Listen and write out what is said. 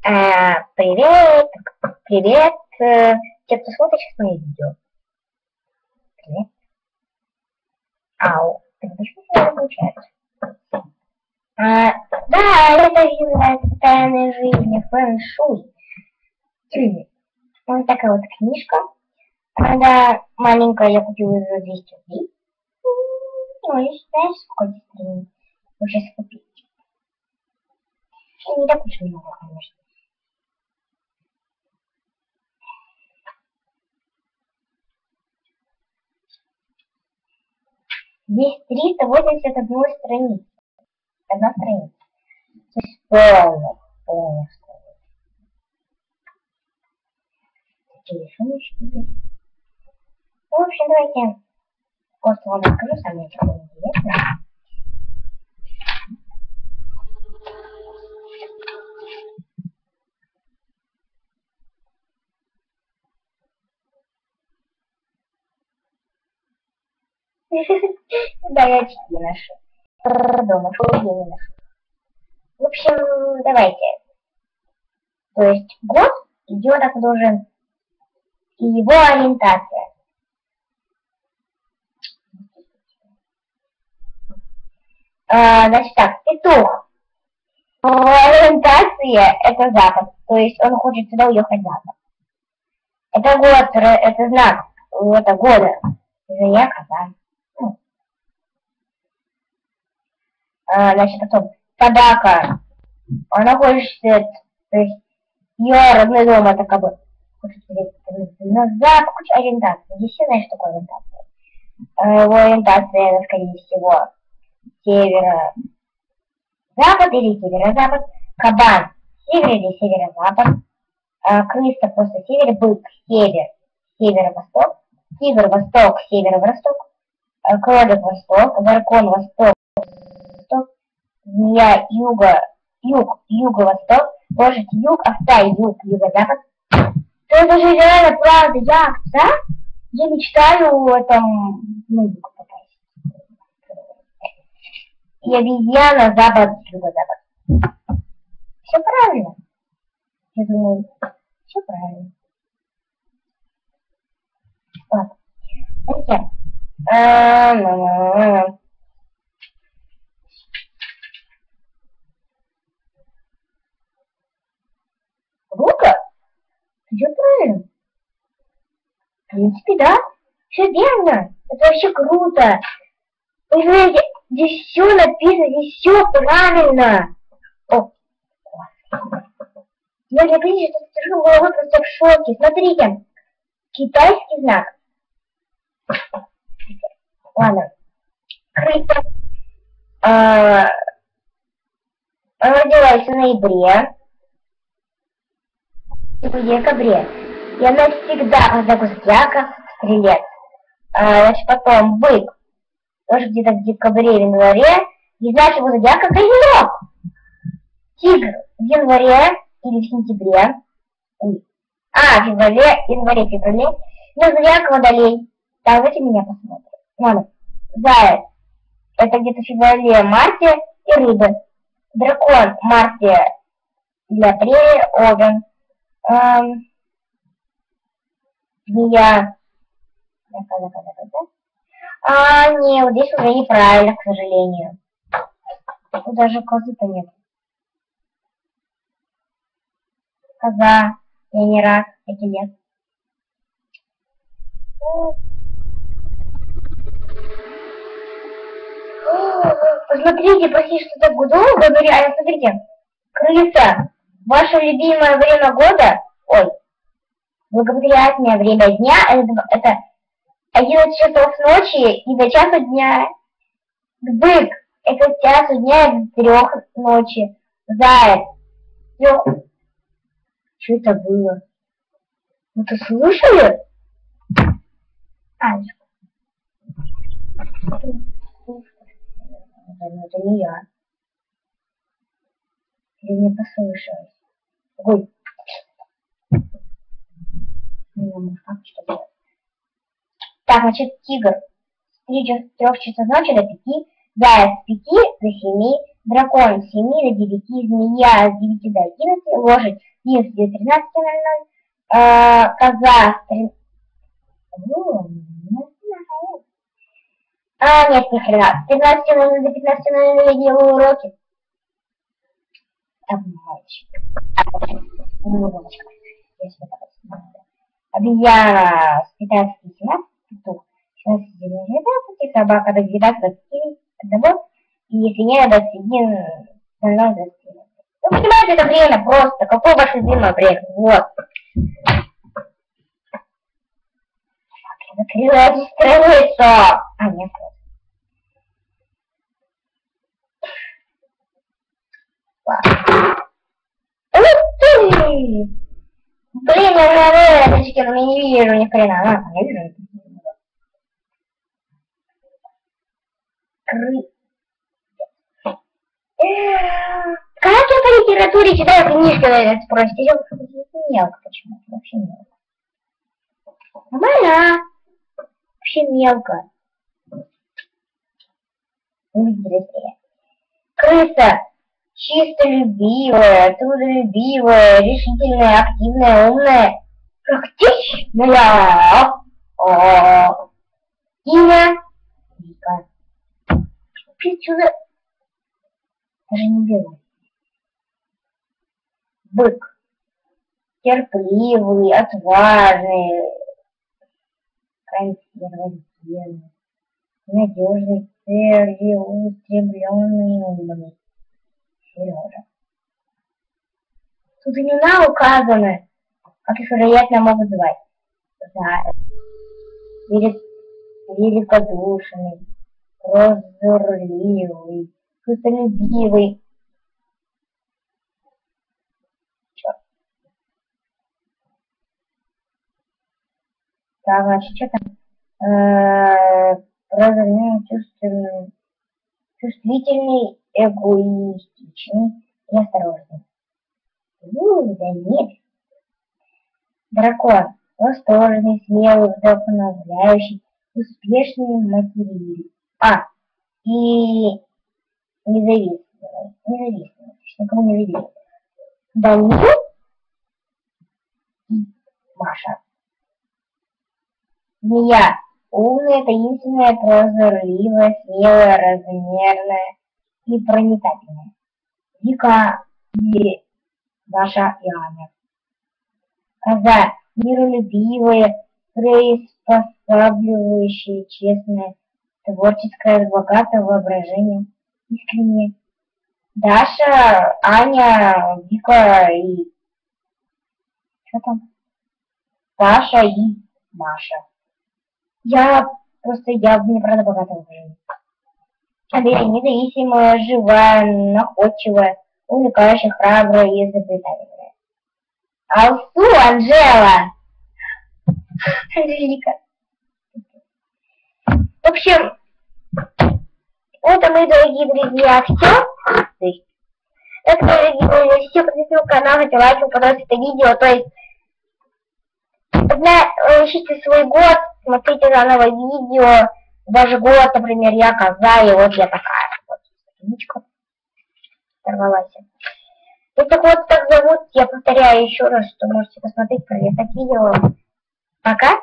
Привет, привет, те, кто смотрит сейчас мои видео. Привет. Ау, ты почему не получается? Да, это является тайной жизни фэн-шуй. Вот такая вот книжка. Она маленькая, я купила ее за 200 рублей. Ну, и знаешь, сколько страниц уже скупить. Не так уж много, конечно. Здесь 381 страниц. Одна страница. То есть полная страница. Телефончики здесь. Ну, в общем, давайте просто вам расскажу, сам мне такое интересно. Да, я очки ношу. Дома, я не ношу. В общем, давайте. То есть год идет как должен и его ориентация. Значит так, петух. Ориентация это запад. То есть он хочет сюда уехать запад. Это год, это знак. Это года. Зодиак, да. Значит, потом собака. Она хочет, то есть ее родной дом это как бы хочет на запад, ориентация. Здесь все знают, что такое ориентация. Его ориентация, это, скорее всего, северо-запад или северо-запад. Кабан север или северо-запад. Крыса просто север, бык север, северо-восток. Тигр восток, северо-восток. Кролик восток, дракон восток, змея юго-восток, лошадь юг, овца юго-запад. То это же реально правда, я овца? Я мечтаю там на юг попасть. И обезьяна запад, юго-запад. Все правильно. Я думаю, все правильно. Ладно. Давайте. Круто? Все правильно. В принципе, да. Все верно. Это вообще круто. Вы знаете, здесь все написано, здесь все правильно. О, я для книжки держу головой просто в шоке. Смотрите. Китайский знак. Ладно. Крыса. Она родилась в ноябре. В декабре. И она всегда по знаку зодиака стрелец. Значит, потом бык. Тоже где-то в декабре, январе. И знак его зодиака козерог. Тигр в январе или в сентябре. В феврале. Но зодиак водолей. Давайте меня посмотрим. Ладно. Заяц. Это где-то в феврале-марте и рыбы. Дракон в марте для апреля, овен. Змея. Не, вот здесь уже неправильно, к сожалению. Тут даже козы-то нет. Коза. Я не рак, это нет. Посмотрите, почти что-то долго, но реально, смотрите. Крыса. Ваше любимое время года, благоприятное время дня, это 11 часов ночи и до часа дня. Бык, это часу дня и до 3 ночи. Заяц. Что это было? Вы это слышали? Это не я. Или мне послышалось? Ой. Так, значит, тигр с 3 часов ночи до 5, заяц с 5 до 7, дракон с 7 до 9, змея с 9 до 11, лошадь 11 до 13:00. Коза с 13... нет, ни хрена. С 13:00 до 15:00 я делаю уроки. Обезьяна с 15 до 17, петух с 17 до 19, собака до 19 до 21, и свинья до 21 до 21. Вы понимаете, это время просто. Какое ваше любимое время? Вот. Закрывайте страницу. Нет. Ух ты! Блин, я на этой но я не вижу ни хрена. Не вижу. Как я по литературе читаю книжки, наверное, спросите? Я мелко почему-то, вообще мелко. Нормально. Вообще мелко. Крыса. Чистолюбивая, трудолюбивая, решительная, активная, умная, практичная. Имя Вика. Отсюда даже не беру. Бык. Терпеливый, отважный, консервативный, надежный, целеустремленный, умный. Сережа. Тут имена указаны, как их, вероятно, могут звать. Заяц, великодушный, прозорливый, трудолюбивый. Черт. Так, значит, что там? Прозорливый, чувствительный, эгоистичный и осторожный. Да нет. Дракон. Восторженный, смелый, вдохновляющий, успешный материалист. И независимый. Никому не зависимый. Данил и Маша. Змея. Умная, таинственная, прозорливая, смелая, размерная и проницательная. Вика и Даша и Аня. Коза. Миролюбивая, приспосабливающая, честная, творческая, богатая воображением, искренне. Даша, Аня, Вика и... Что там? Даша и Маша. Я мне правда богатая жизнь. Независимая, живая, находчивая, увлекающая, храбрая и изобретательная. Алсу, Анжела! Анжелика. В общем, это, мои дорогие друзья, все. Это, дорогие друзья, все, подписывайтесь на канал, ставьте лайки, понравилось это видео. То есть, ищите свой год, смотрите заново видео, даже год, например, я коза, и вот я такая. Вот, страничка сорвалась. Если вот так зовут, я повторяю еще раз, что можете посмотреть, пролистать видео. Пока.